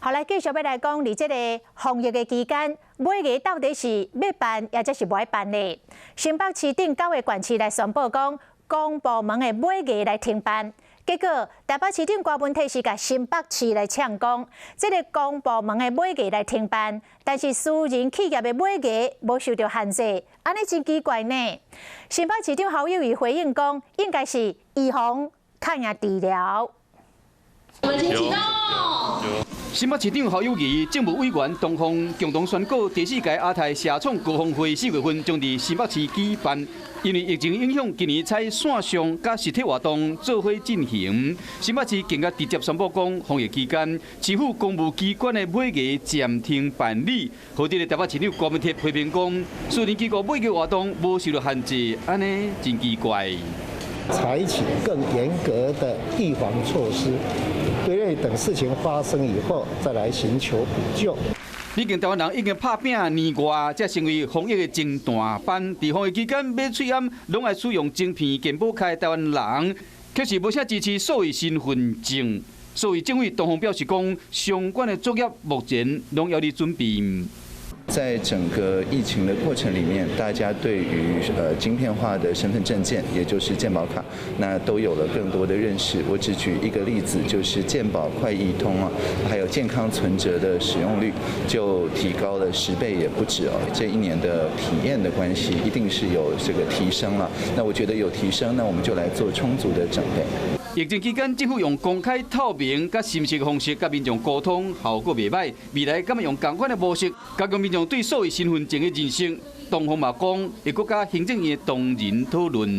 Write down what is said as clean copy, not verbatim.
后来继续要来讲，伫这个防疫的期间，买艺到底是要办，也则是不爱办呢？新北市顶9个县市来宣布讲，公部门的买艺来停办。结果台北市长郭文体是甲新北市来呛讲，这个公部门的买艺来停办，但是私人企业的买艺无受到限制，安尼真奇怪呢？新北市长侯友宜回应讲，应该是预防抗疫治疗。我们请启动。新北市长侯友宜、政务委员东方共同宣告，第4届亚太社创高峰会4月份将伫新北市举办。因为疫情影响，今年采线上甲实体活动做伙进行。新北市更加直接宣布讲，防疫期间，市府公务机关的买艺暂停办理。好伫台北市长郭文铁批评讲，私人机构买艺活动无受到限制，安尼真奇怪。采取更严格的预防措施，对等事情发生以后再来寻求补救。毕竟台湾人已经拍拼年外，才成为防疫的真大班。在防疫期间，买喙安拢爱使用晶片健保卡的台湾人，却是无啥支持数位身份证。所以政府东方表示讲，相关的作业目前拢要伫准备。在整个疫情的过程里面，大家对于晶片化的身份证件，也就是健保卡，那都有了更多的认识。我只举一个例子，就是健保快易通啊，还有健康存折的使用率就提高了10倍也不止哦。这1年的体验的关系，一定是有这个提升了。那我觉得有提升，那我们就来做充足的准备。疫情期间，政府用公开、透明、甲深切的方式，甲民众沟通，效果袂歹。未来敢要用同款的模式，加强民众对数位身份证的认识。东方嘛讲，会搁甲行政院同仁讨论。